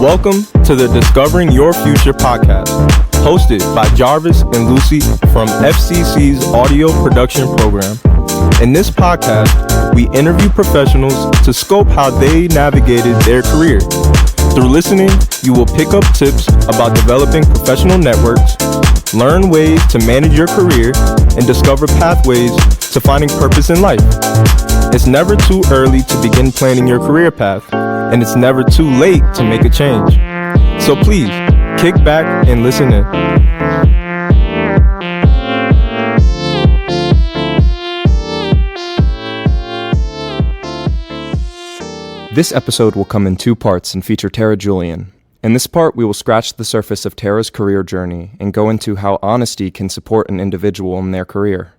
Welcome to the Discovering Your Future podcast, hosted by Jarvis and Lucy from FCC's audio production program. In this podcast, we interview professionals to scope how they navigated their career. Through listening, you will pick up tips about developing professional networks, learn ways to manage your career, and discover pathways to finding purpose in life. It's never too early to begin planning your career path, and it's never too late to make a change. So please, kick back and listen in. This episode will come in two parts and feature Tara Julian. In this part, we will scratch the surface of Tara's career journey and go into how honesty can support an individual in their career.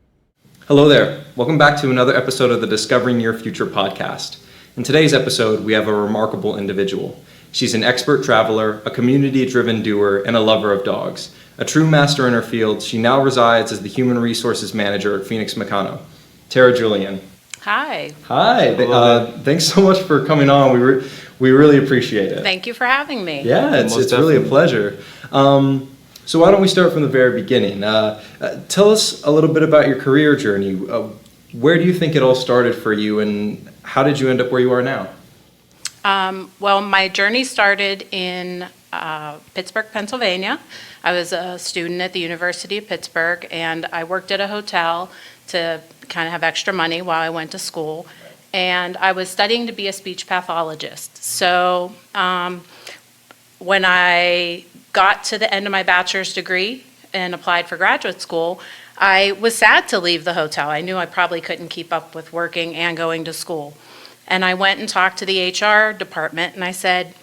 Hello there. Welcome back to another episode of the Discovering Your Future podcast. In today's episode, we have a remarkable individual. She's an expert traveler, a community-driven doer, and a lover of dogs. A true master in her field, she now resides as the Human Resources Manager at Phoenix Meccano. Tara Julian. Hi. Hi. Thanks so much for coming on. We really appreciate it. Thank you for having me. Yeah, it's really a pleasure. So why don't we start from the very beginning? Tell us a little bit about your career journey. Where do you think it all started for you, and how did you end up where you are now? Well, my journey started in Pittsburgh, Pennsylvania. I was a student at the University of Pittsburgh, and I worked at a hotel to kind of have extra money while I went to school. And I was studying to be a speech pathologist. So when I got to the end of my bachelor's degree and applied for graduate school, I was sad to leave the hotel. I knew I probably couldn't keep up with working and going to school. And I went and talked to the HR department, and I said,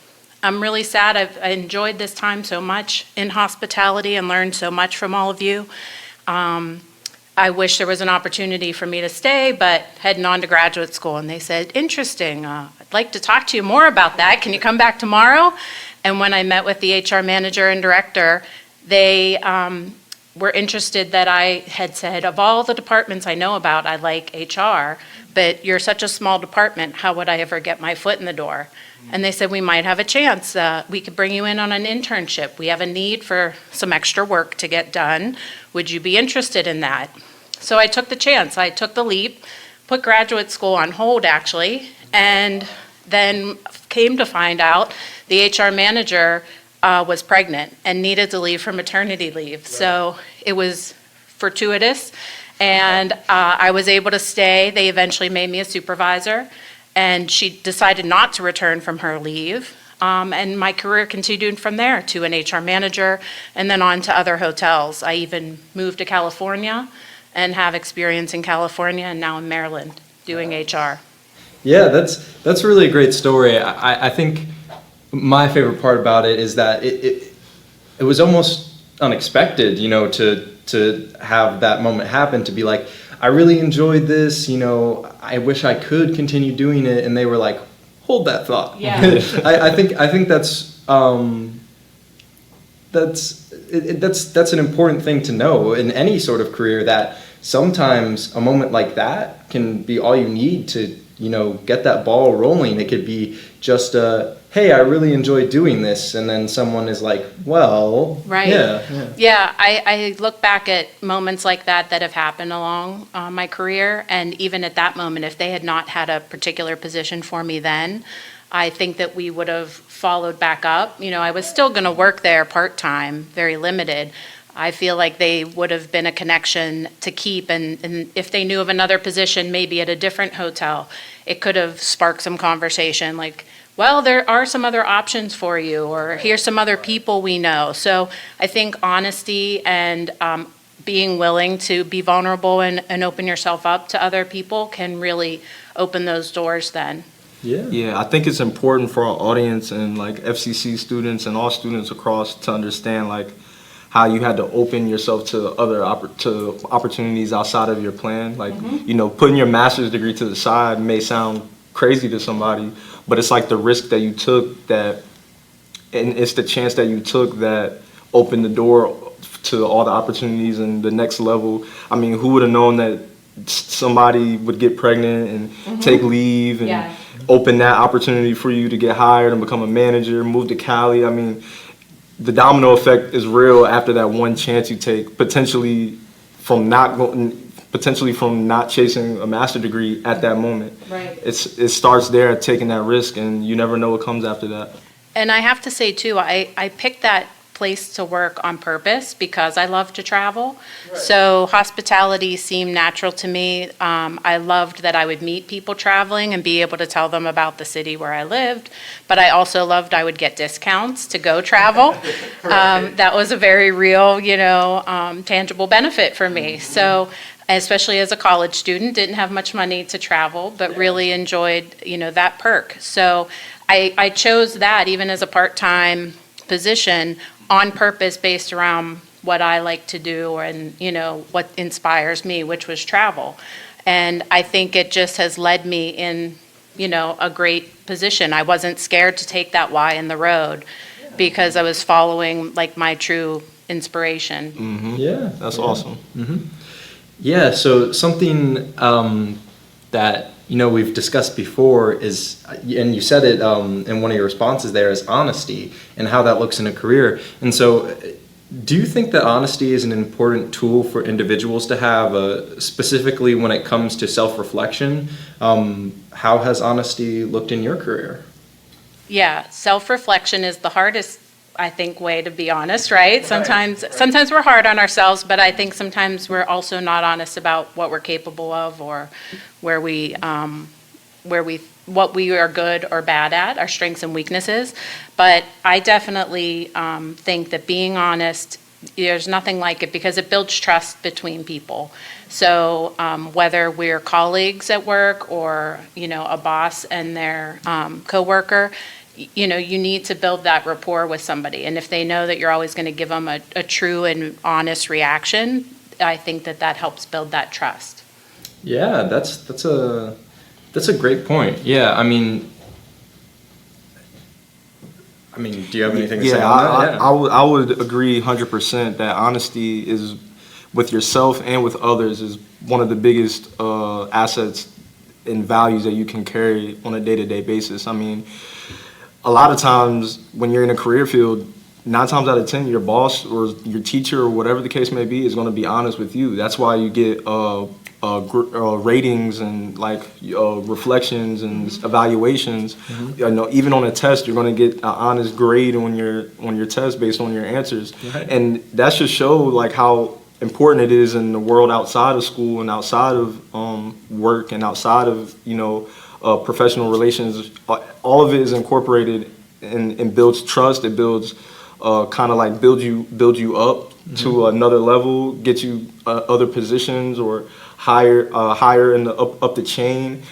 I'm really sad. I enjoyed this time so much in hospitality and learned so much from all of you. I wish there was an opportunity for me to stay, but heading on to graduate school. And they said, interesting, I'd like to talk to you more about that. Can you come back tomorrow? And when I met with the HR manager and director, they were interested that I had said, of all the departments I know about, I like HR, but you're such a small department, how would I ever get my foot in the door? And they said, we might have a chance. We could bring you in on an internship. We have a need for some extra work to get done. Would you be interested in that? So I took the chance. I took the leap, put graduate school on hold, actually, and then came to find out the HR manager was pregnant and needed to leave for maternity leave. Right. So it was fortuitous, and I was able to stay. They eventually made me a supervisor, and she decided not to return from her leave. And my career continued from there to an HR manager and then on to other hotels. I even moved to California and have experience in California and now in Maryland doing HR. Yeah, that's really a great story. I think my favorite part about it is that it was almost unexpected, to have that moment happen, to be like, I really enjoyed this, I wish I could continue doing it, and they were like, hold that thought. Yeah. I think that's an important thing to know in any sort of career, that sometimes a moment like that can be all you need to get that ball rolling. It could be just hey, I really enjoy doing this, and then someone is like, well, right. Yeah, I look back at moments like that have happened along my career, and even at that moment, if they had not had a particular position for me then, I think that we would have followed back up. I was still going to work there part-time, very limited. I feel like they would have been a connection to keep, and if they knew of another position, maybe at a different hotel, it could have sparked some conversation like, well, there are some other options for you, or here's some other people we know. So I think honesty and being willing to be vulnerable and open yourself up to other people can really open those doors then. Yeah, I think it's important for our audience and like FCC students and all students across to understand like how you had to open yourself to other opportunities outside of your plan. Like, putting your master's degree to the side may sound crazy to somebody, but it's like the risk that you took and it's the chance that you took that opened the door to all the opportunities and the next level. I mean, who would have known that somebody would get pregnant and take leave and opened that opportunity for you to get hired and become a manager, move to Cali. I mean, the domino effect is real after that one chance you take, potentially from not chasing a master's degree at that moment. Right. It starts there at taking that risk, and you never know what comes after that. And I have to say too, I picked that place to work on purpose because I love to travel. Right. So hospitality seemed natural to me. I loved that I would meet people traveling and be able to tell them about the city where I lived. But I also loved I would get discounts to go travel. Right. That was a very real, tangible benefit for me. Mm-hmm. So especially as a college student, didn't have much money to travel, but really enjoyed, that perk. So I chose that even as a part-time position on purpose based around what I like to do and, what inspires me, which was travel. And I think it just has led me in, a great position. I wasn't scared to take that Y in the road because I was following like my true inspiration. Mm-hmm. Yeah, that's awesome. Mm-hmm. Yeah, so something that we've discussed before is, and you said it in one of your responses there, is honesty and how that looks in a career. And so do you think that honesty is an important tool for individuals to have, specifically when it comes to self-reflection? How has honesty looked in your career? Yeah, self-reflection is the hardest, I think, way to be honest, right? Sometimes we're hard on ourselves, but I think sometimes we're also not honest about what we're capable of or what we are good or bad at, our strengths and weaknesses. But I definitely think that being honest, there's nothing like it because it builds trust between people. So whether we're colleagues at work or, a boss and their coworker, you need to build that rapport with somebody. And if they know that you're always going to give them a true and honest reaction, I think that helps build that trust. Yeah, that's a great point. Yeah, I mean, do you have anything to say on that? I would agree 100% that honesty is, with yourself and with others, is one of the biggest assets and values that you can carry on a day-to-day basis. I mean, a lot of times when you're in a career field, 9 times out of 10, your boss or your teacher or whatever the case may be is going to be honest with you. That's why you get ratings and reflections and evaluations. Mm-hmm. Even on a test, you're going to get an honest grade on your test based on your answers. Right. And that should show how important it is in the world outside of school and outside of work and outside of professional relations. All of it is incorporated and builds trust. It builds build you up mm-hmm. to another level, get you other positions or higher in the up the chain.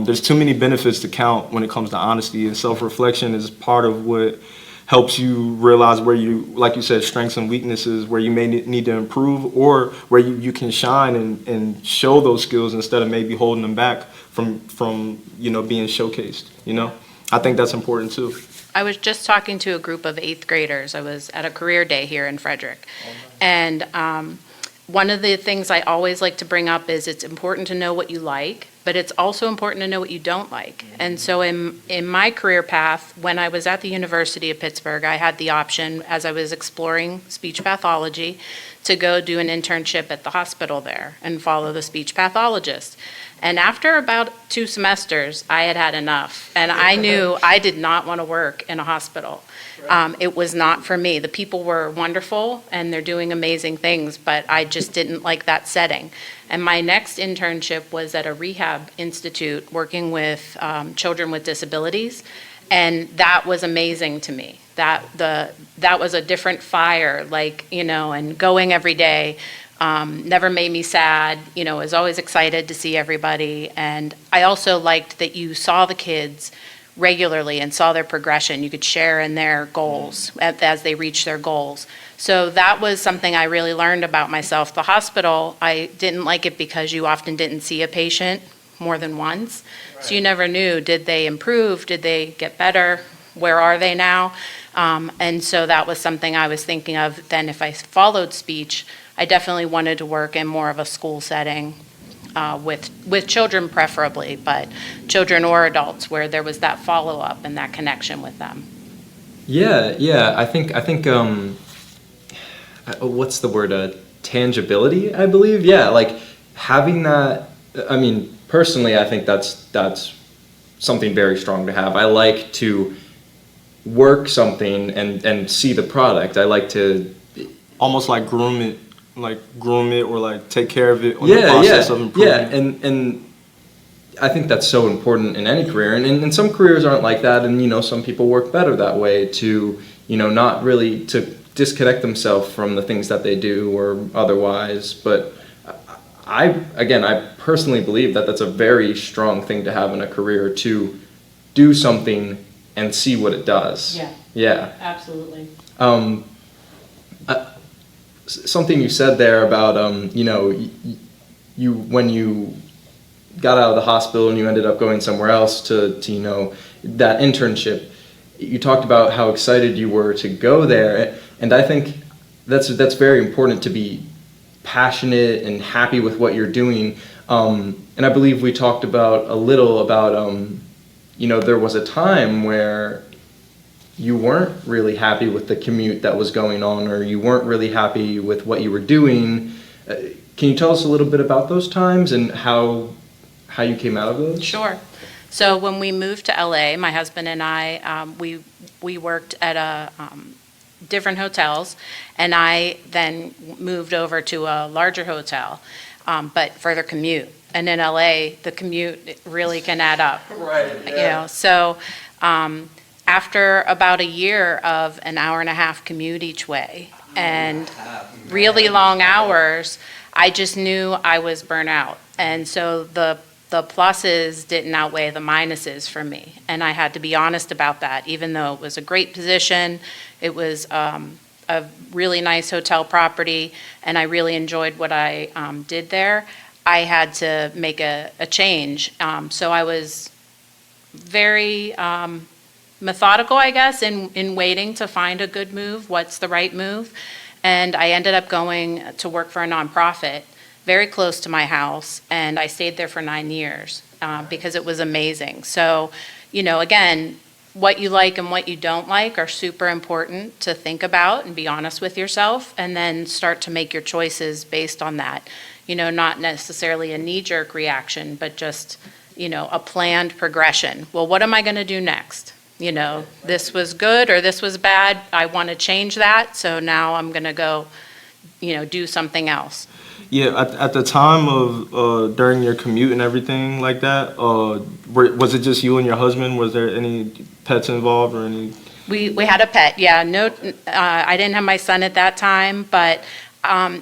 There's too many benefits to count when it comes to honesty, and self-reflection is part of what helps you realize where you, like you said, strengths and weaknesses, where you may need to improve or where you can shine and show those skills instead of maybe holding them back from being showcased. I think that's important too. I was just talking to a group of 8th graders. I was at a career day here in Frederick. And one of the things I always like to bring up is it's important to know what you like, but it's also important to know what you don't like. And so in my career path, when I was at the University of Pittsburgh, I had the option, as I was exploring speech pathology, to go do an internship at the hospital there and follow the speech pathologist. And after about 2 semesters, I had enough. And I knew I did not want to work in a hospital. It was not for me. The people were wonderful and they're doing amazing things, but I just didn't like that setting. And my next internship was at a rehab institute working with children with disabilities. And that was amazing to me. That was a different fire, and going every day. Never made me sad, was always excited to see everybody. And I also liked that you saw the kids regularly and saw their progression. You could share in their goals as they reach their goals. So that was something I really learned about myself. The hospital, I didn't like it because you often didn't see a patient more than once. Right. So you never knew, did they improve? Did they get better? Where are they now? And so that was something I was thinking of. Then if I followed speech, I definitely wanted to work in more of a school setting with children preferably, but children or adults, where there was that follow-up and that connection with them. Yeah. I think what's the word? Tangibility, I believe. Yeah, like having that. I mean, personally, I think that's something very strong to have. I like to work something and see the product. I like to Almost like groom it or like take care of it on the process of improvement. Yeah, and I think that's so important in any career, and some careers aren't like that, and some people work better that way to not really to disconnect themselves from the things that they do or otherwise. But I personally believe that that's a very strong thing to have in a career, to do something and see what it does. Yeah, Absolutely. Something you said there about you when you got out of the hospital and you ended up going somewhere else to that internship, you talked about how excited you were to go there, and I think that's very important, to be passionate and happy with what you're doing. And I believe we talked about a little about there was a time where you weren't really happy with the commute that was going on, or you weren't really happy with what you were doing. Can you tell us a little bit about those times and how you came out of those? Sure. So when we moved to LA, my husband and I, we worked at different hotels, and I then moved over to a larger hotel, but further commute. And in LA, the commute really can add up. Right. Yeah. So after about a year of an hour and a half commute each way and really long hours, I just knew I was burnt out. And so the pluses didn't outweigh the minuses for me. And I had to be honest about that, even though it was a great position. It was a really nice hotel property, and I really enjoyed what I did there. I had to make a change. So I was very methodical, I guess, in waiting to find a good move, what's the right move. And I ended up going to work for a nonprofit very close to my house, and I stayed there for 9 years because it was amazing. So, again, what you like and what you don't like are super important to think about and be honest with yourself, and then start to make your choices based on that. Not necessarily a knee-jerk reaction, but just, a planned progression. Well, what am I going to do next? This was good or this was bad. I want to change that, so now I'm going to go, do something else. Yeah, at the time of during your commute and everything like that, was it just you and your husband? Was there any pets involved or any? We had a pet, yeah. No, I didn't have my son at that time, but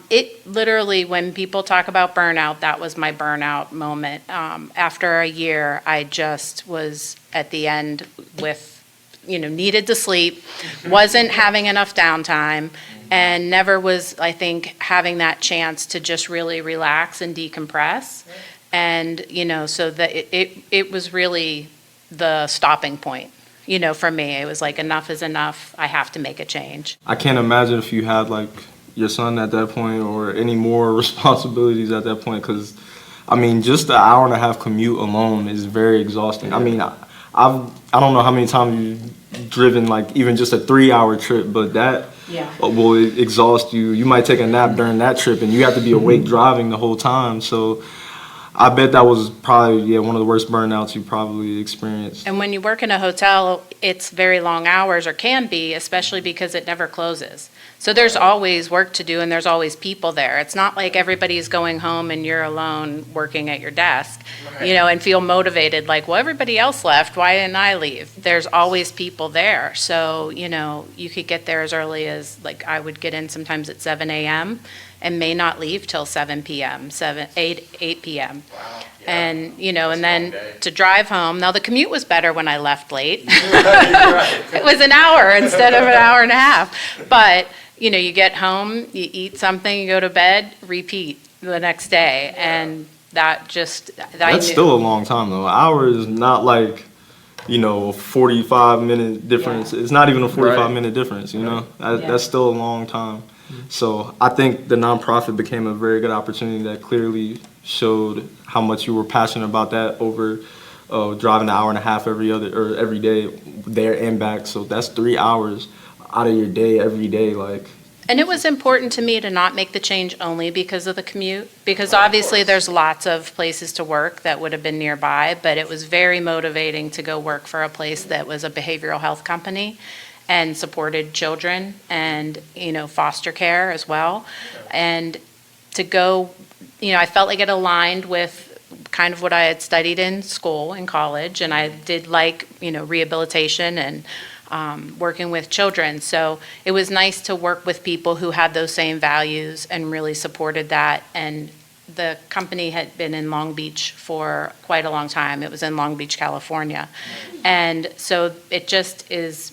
it literally, when people talk about burnout, that was my burnout moment. After a year, I just was at the end with, needed to sleep, wasn't having enough downtime, and never was, I think, having that chance to just really relax and decompress. And, so that it was really the stopping point. For me, it was like, enough is enough. I have to make a change. I can't imagine if you had like your son at that point or any more responsibilities at that point, because just the hour and a half commute alone is very exhausting. I don't know how many times you've driven like even just a 3-hour trip, but that will exhaust you. You might take a nap during that trip, and you have to be awake driving the whole time. So I bet that was probably one of the worst burnouts you probably experienced. And when you work in a hotel, it's very long hours, or can be, especially because it never closes. So there's always work to do, and there's always people there. It's not like everybody's going home and you're alone working at your desk, and feel motivated like, well, everybody else left, why didn't I leave? There's always people there. So, you could get there as early as, like, I would get in sometimes at 7 a.m. and may not leave till 7 p.m., 8 p.m. Wow. Yeah. And, and then to drive home. Now, the commute was better when I left late. Right. It was an hour instead of an hour and a half. But, you get home, you eat something, you go to bed, repeat the next day. And that just, That's still a long time, though. An hour is not like a 45-minute difference. Yeah. It's not even a Right. 45-minute difference, Yeah. That's still a long time. So I think the nonprofit became a very good opportunity that clearly showed how much you were passionate about that over driving an hour and a half every day there and back. So that's 3 hours out of your day every day. Like, And it was important to me to not make the change only because of the commute, because obviously there's lots of places to work that would have been nearby, but it was very motivating to go work for a place that was a behavioral health company and supported children and, foster care as well. And to go, I felt like it aligned with kind of what I had studied in school, in college, and I did like, rehabilitation and working with children. So it was nice to work with people who had those same values and really supported that. And the company had been in Long Beach for quite a long time. It was in Long Beach, California. And so it just is,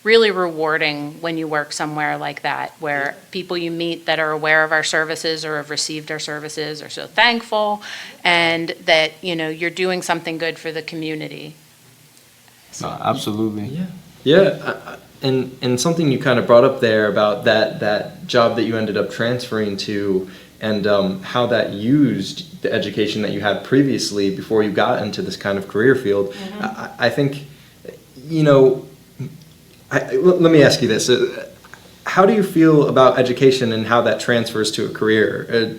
really rewarding when you work somewhere like that, where people you meet that are aware of our services or have received our services are so thankful, and that, you're doing something good for the community. absolutely. And something you kind of brought up there about that job that you ended up transferring to, and how that used the education that you had previously before you got into this kind of career field. I think, let me ask you this. How do you feel about education and how that transfers to a career?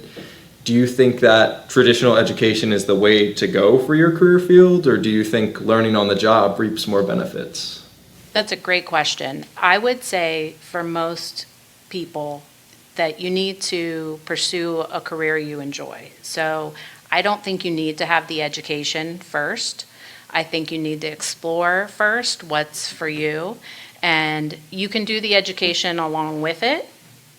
Do you think that traditional education is the way to go for your career field, or do you think learning on the job reaps more benefits? That's a great question. I would say for most people that you need to pursue a career you enjoy. So I don't think you need to have the education first. I think you need to explore first what's for you. And you can do the education along with it,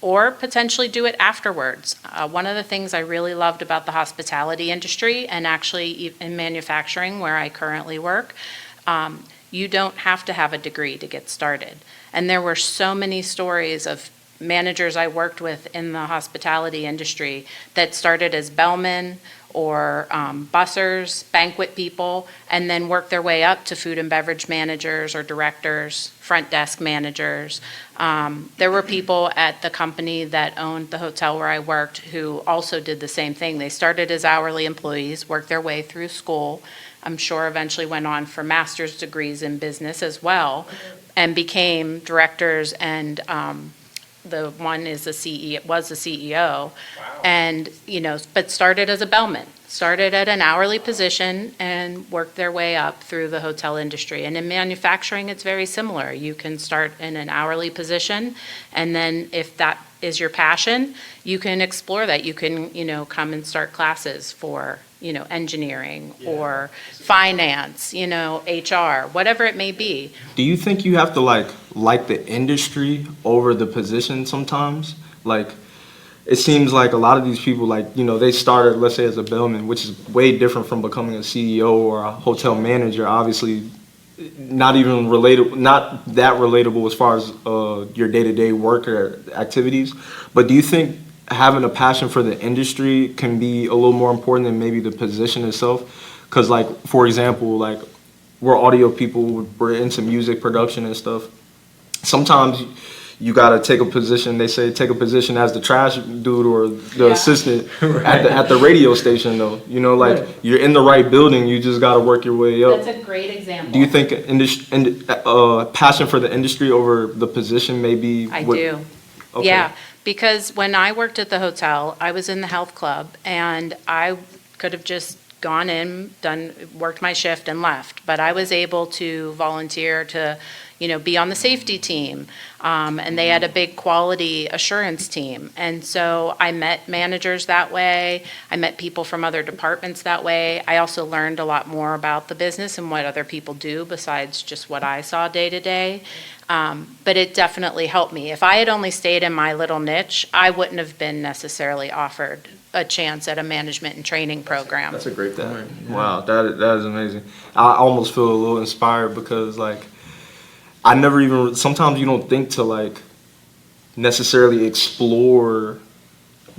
or potentially do it afterwards. One of the things I really loved about the hospitality industry, and actually in manufacturing where I currently work, you don't have to have a degree to get started. And there were so many stories of managers I worked with in the hospitality industry that started as bellmen or bussers, banquet people, and then worked their way up to food and beverage managers or directors, front desk managers. There were people at the company that owned the hotel where I worked who also did the same thing. They started as hourly employees, worked their way through school, I'm sure eventually went on for master's degrees in business as well, and became directors, and the one is the CEO, was the CEO. And, but started as a bellman, started at an hourly position and worked their way up through the hotel industry. And in manufacturing, it's very similar. You can start in an hourly position, and then if that is your passion, you can explore that. You can, come and start classes for, engineering or finance, HR, whatever it may be. Do you think you have to like the industry over the position sometimes? Like, it seems like a lot of these people, they started, let's say, as a bellman, which is way different from becoming a CEO or a hotel manager. Obviously, not even related, not that relatable as far as your day-to-day work or activities. But do you think having a passion for the industry can be a little more important than maybe the position itself? Because, for example, we're audio people, we're into music production and stuff. Sometimes you gotta take a position. They say take a position as the trash dude or the assistant at the radio station, though. You're in the right building. You just gotta work your way up. That's a great example. Do you think passion for the industry over the position may be? I do. Okay. Yeah, because when I worked at the hotel, I was in the health club, and I could have just gone in, worked my shift and left. But I was able to volunteer to, be on the safety team. And they had a big quality assurance team. And so I met managers that way. I met people from other departments that way. I also learned a lot more about the business and what other people do besides just what I saw day to day. But it definitely helped me. If I had only stayed in my little niche, I wouldn't have been necessarily offered a chance at a management and training program. That's a great point. Yeah. Wow, that is amazing. I almost feel a little inspired because I never even, sometimes you don't think to necessarily explore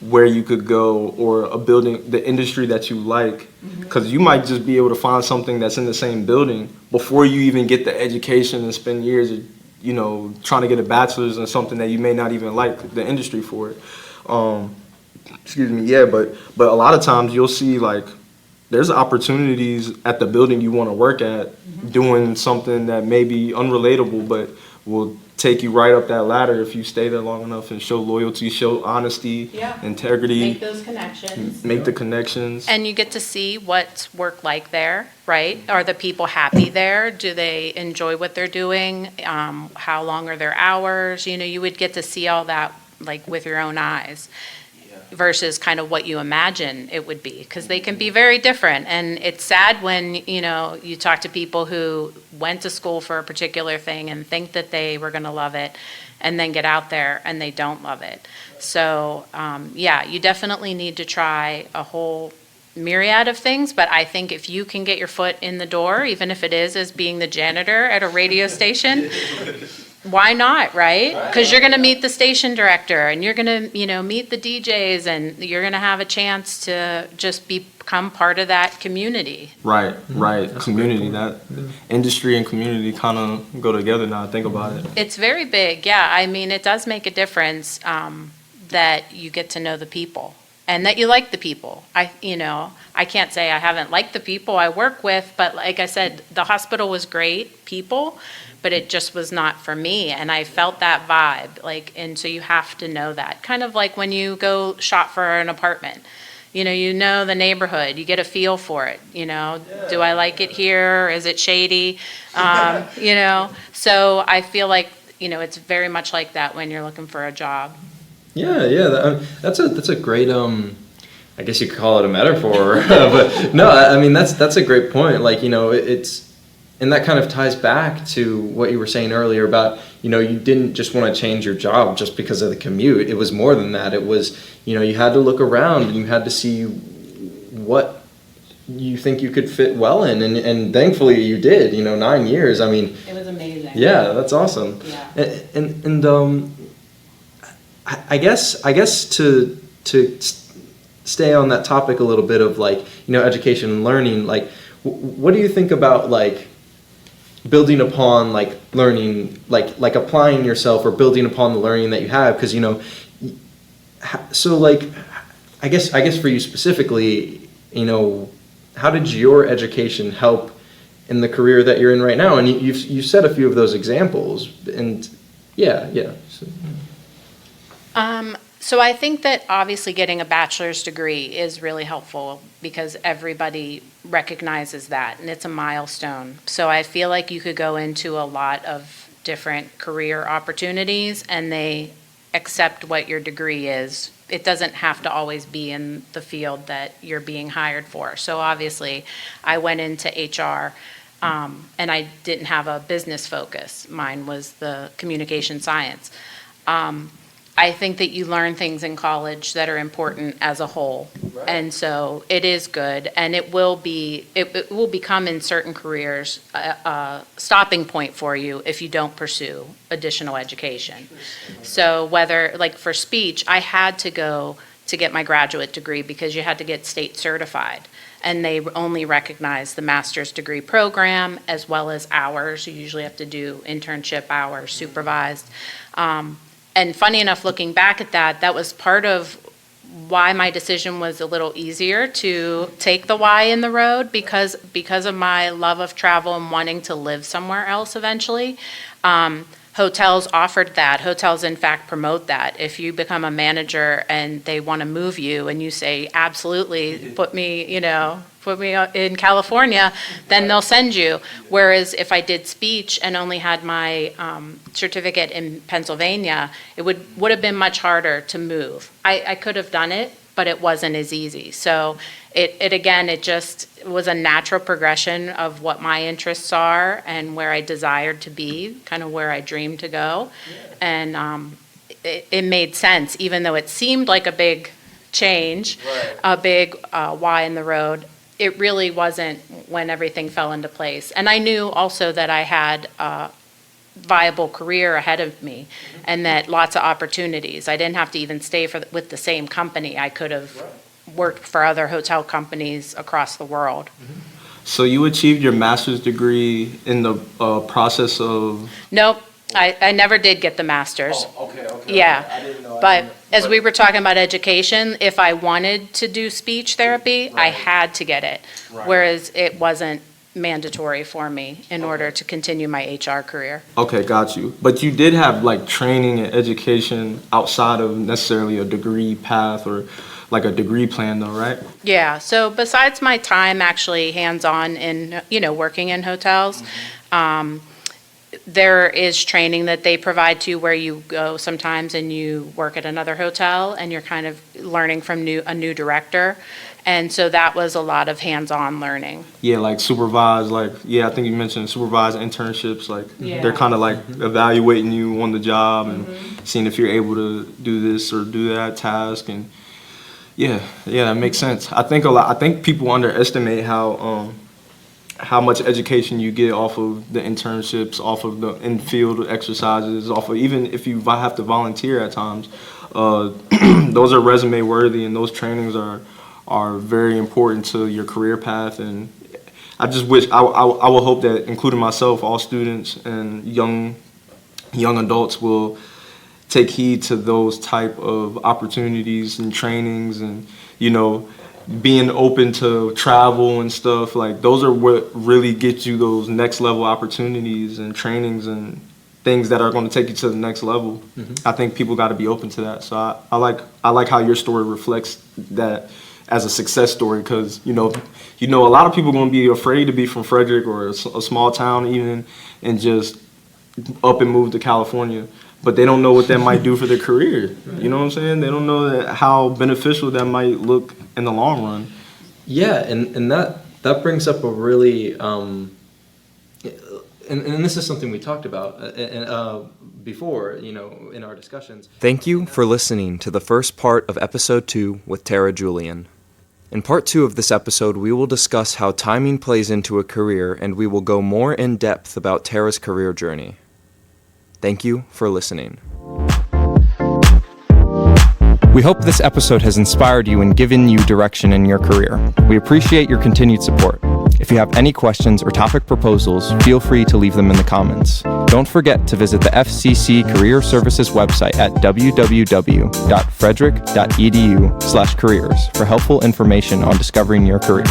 where you could go or the industry that you like, because you might just be able to find something that's in the same building before you even get the education and spend years, trying to get a bachelor's in something that you may not even like the industry for it. Excuse me, yeah, but a lot of times you'll see like there's opportunities at the building you want to work at doing something that may be unrelatable, but will take you right up that ladder if you stay there long enough and show loyalty, show honesty, integrity. Make those connections. Make the connections. And you get to see what's work like there, right? Are the people happy there? Do they enjoy what they're doing? How long are their hours? You would get to see all that like with your own eyes versus kind of what you imagine it would be, because they can be very different. And it's sad when, you talk to people who went to school for a particular thing and think that they were going to love it and then get out there and they don't love it. So, you definitely need to try a whole myriad of things, but I think if you can get your foot in the door, even if it is as being the janitor at a radio station, why not, right? Because you're going to meet the station director and you're going to, meet the DJs and you're going to have a chance to just become part of that community. Right. Community, that industry and community kind of go together now I think about it. It's very big, yeah. I mean, it does make a difference that you get to know the people and that you like the people. I can't say I haven't liked the people I work with, but like I said, the hospital was great people, but it just was not for me. And I felt that vibe, and so you have to know that. Kind of like when you go shop for an apartment, you know the neighborhood, you get a feel for it, do I like it here? Is it shady? So I feel like, it's very much like that when you're looking for a job. Yeah, that's a great, I guess you could call it a metaphor, but no, I mean, that's a great point. Like, and that kind of ties back to what you were saying earlier about, you didn't just want to change your job just because of the commute. It was more than that. It was, you had to look around and you had to see what you think you could fit well in. And thankfully you did, 9 years. I mean, it was amazing. Yeah, that's awesome. Yeah. And I guess to stay on that topic a little bit of education and learning, what do you think about building upon learning, applying yourself or building upon the learning that you have? Because so I guess for you specifically, how did your education help in the career that you're in right now? And you've said a few of those examples, and So I think that obviously getting a bachelor's degree is really helpful because everybody recognizes that and it's a milestone. So I feel like you could go into a lot of different career opportunities and they accept what your degree is. It doesn't have to always be in the field that you're being hired for. So obviously I went into HR and I didn't have a business focus. Mine was the communication science. I think that you learn things in college that are important as a whole. Right. And so it is good, and it will become in certain careers a stopping point for you if you don't pursue additional education. So whether, for speech, I had to go to get my graduate degree because you had to get state certified. And they only recognize the master's degree program as well as hours. You usually have to do internship hours, supervised. And funny enough, looking back at that was part of why my decision was a little easier to take the Y in the road because of my love of travel and wanting to live somewhere else eventually. Hotels offered that. Hotels, in fact, promote that. If you become a manager and they want to move you and you say, absolutely, put me in California, then they'll send you. Whereas if I did speech and only had my certificate in Pennsylvania, it would have been much harder to move. I could have done it, but it wasn't as easy. So it just was a natural progression of what my interests are and where I desired to be, kind of where I dreamed to go. Yeah. And it made sense, even though it seemed like a big change, right. A big Y in the road. It really wasn't when everything fell into place. And I knew also that I had viable career ahead of me, and that lots of opportunities. I didn't have to even stay with the same company. I could have worked for other hotel companies across the world. So you achieved your master's degree in the process of... Nope, I never did get the master's. Okay. Yeah, I didn't know. but as we were talking about education, if I wanted to do speech therapy, I had to get it, whereas it wasn't mandatory for me in order to continue my HR career. Okay, got you. But you did have like training and education outside of necessarily a degree path or like a degree plan though, right? Yeah, so besides my time actually hands-on in, working in hotels, there is training that they provide to you where you go sometimes and you work at another hotel and you're kind of learning from a new director. And so that was a lot of hands-on learning. Yeah, like supervised, I think you mentioned supervised internships, Yeah. they're kind of like evaluating you on the job and seeing if you're able to do this or do that task. And yeah, that makes sense. I think people underestimate how much education you get off of the internships, off of the in-field exercises, off of even if you have to volunteer at times. Those are resume worthy, and those trainings are very important to your career path. And I just wish I will hope that, including myself, all students and young adults will take heed to those type of opportunities and trainings, and being open to travel and stuff. Like those are what really get you those next level opportunities and trainings and things that are going to take you to the next level. I think people got to be open to that. So I like how your story reflects that as a success story, because a lot of people are going to be afraid to be from Frederick or a small town even and just up and move to California, but they don't know what that might do for their career. You know what I'm saying? They don't know how beneficial that might look in the long run. Yeah, and that brings up a really and this is something we talked about before, in our discussions. Thank you for listening to the first part of episode 2 with Tara Julian. In part 2 of this episode, we will discuss how timing plays into a career, and we will go more in depth about Tara's career journey. Thank you for listening. We hope this episode has inspired you and given you direction in your career. We appreciate your continued support. If you have any questions or topic proposals, feel free to leave them in the comments. Don't forget to visit the FCC Career Services website at www.frederick.edu/careers for helpful information on discovering your career.